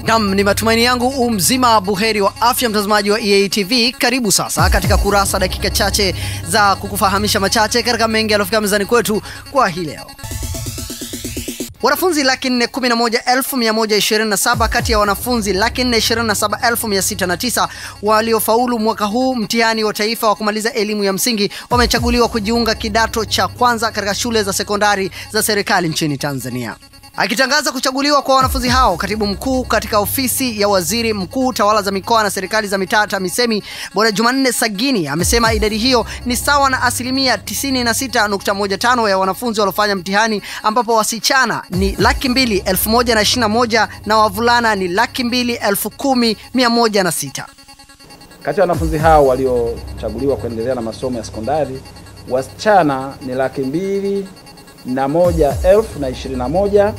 Naam, ni matumaini yangu mzima buheri wa afya mtazamaji wa EA TV. Karibu sasa katika Kurasa, dakika chache za kukufahamisha machache katika mengi yaliyofika mezani kwetu kwa hii leo. Wanafunzi 411,127 kati ya wanafunzi 427,609 waliofaulu mwaka huu mtihani wa taifa wa kumaliza elimu ya msingi wamechaguliwa kujiunga kidato cha kwanza katika shule za sekondari za serikali nchini Tanzania. Akitangaza kuchaguliwa kwa wanafunzi hao, katibu mkuu katika ofisi ya waziri mkuu tawala za mikoa na serikali za mitaa TAMISEMI Bwana Jumanne Sagini amesema idadi hiyo ni sawa na 96.15% ya wanafunzi waliofanya mtihani, ambapo wasichana ni 200,121 na wavulana ni 210,106. Kati ya wanafunzi hao waliochaguliwa kuendelea na masomo ya sekondari, wasichana ni 201,121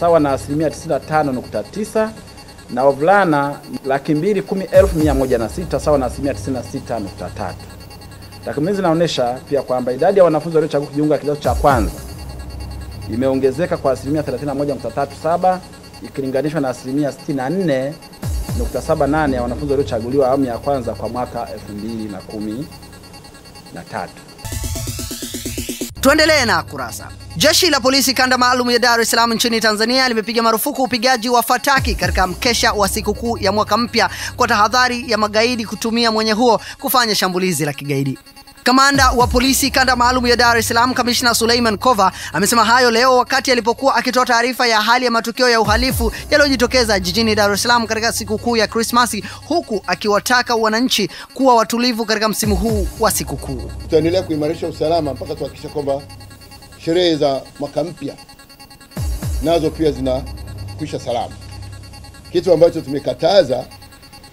sawa na 95.9, na wavulana 210,106 sawa na 96.3. Takwimu zinaonyesha pia kwamba idadi ya wanafunzi waliochagua kujiunga kidato cha kwanza imeongezeka kwa 31.37 ikilinganishwa na 64.78 ya wanafunzi waliochaguliwa awamu ya kwanza kwa mwaka 2013. Tuendelee na kurasa. Jeshi la polisi kanda maalum ya Dar es Salaam nchini Tanzania limepiga marufuku upigaji wa fataki katika mkesha wa sikukuu ya mwaka mpya kwa tahadhari ya magaidi kutumia mwenye huo kufanya shambulizi la kigaidi. Kamanda wa polisi kanda maalum ya Dar es Salaam Kamishna Suleiman Kova amesema hayo leo wakati alipokuwa akitoa taarifa ya hali ya matukio ya uhalifu yaliyojitokeza jijini Dar es Salaam katika sikukuu ya Krismasi, huku akiwataka wananchi kuwa watulivu katika msimu huu wa sikukuu. Tutaendelea kuimarisha usalama mpaka tuhakikisha kwamba sherehe za mwaka mpya nazo pia zinakwisha salama. Kitu ambacho tumekataza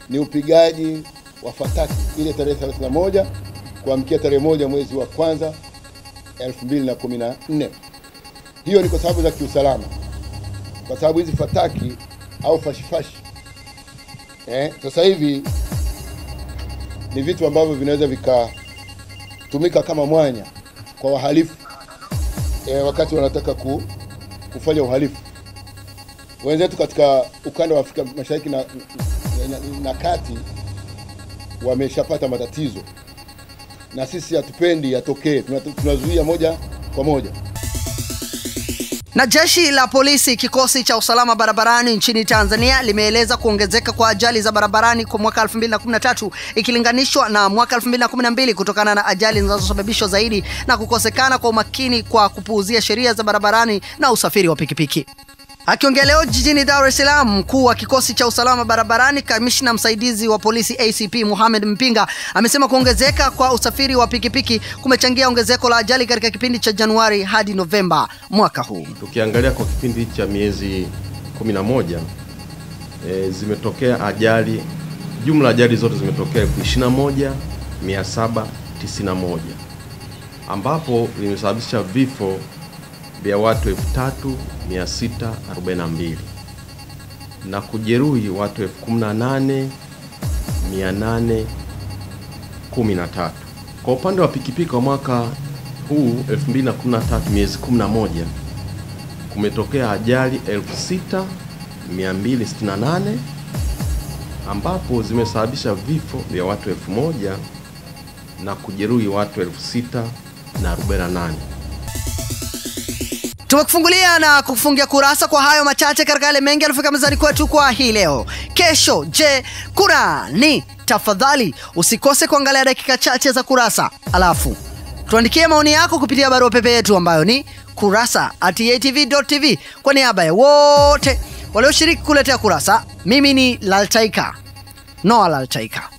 ni upigaji wa fataki ile tarehe 31 kuamkia tarehe 1 mwezi wa kwanza 2014. Hiyo ni kwa sababu za kiusalama, kwa sababu hizi fataki au fashifashi sasa hivi ni vitu ambavyo vinaweza vikatumika kama mwanya kwa wahalifu wakati wanataka kufanya uhalifu. Wenzetu katika ukanda wa Afrika Mashariki na Kati wameshapata matatizo, na sisi hatupendi yatokee, tunazuia moja kwa moja. Na jeshi la polisi kikosi cha usalama barabarani nchini Tanzania limeeleza kuongezeka kwa ajali za barabarani kwa mwaka 2013 ikilinganishwa na mwaka 2012 kutokana na ajali zinazosababishwa zaidi na kukosekana kwa umakini kwa kupuuzia sheria za barabarani na usafiri wa pikipiki. Akiongea leo jijini Dar es Salaam, mkuu wa kikosi cha usalama barabarani kamishna msaidizi wa polisi ACP Mohamed Mpinga amesema kuongezeka kwa usafiri wa pikipiki kumechangia ongezeko la ajali katika kipindi cha Januari hadi Novemba mwaka huu. Tukiangalia kwa kipindi cha miezi 11 zimetokea ajali, jumla ajali zote zimetokea 21,791 ambapo limesababisha vifo vya watu 3,642 na kujeruhi watu 18,813. Kwa upande wa pikipiki kwa mwaka huu 2013 miezi 11 kumetokea ajali 6,268 ambapo zimesababisha vifo vya watu 1,000 na kujeruhi watu 6,048. Tumekufungulia na kufungia kurasa kwa hayo machache katika yale mengi yaliyofika mezani kwetu kwa hii leo. Kesho, je, kuna ni? Tafadhali usikose kuangalia dakika chache za Kurasa. Alafu tuandikie maoni yako kupitia barua pepe yetu ambayo ni kurasa@eatv.tv. Kwa niaba ya wote walioshiriki kuletea Kurasa, mimi ni Laltaika, Noah Laltaika.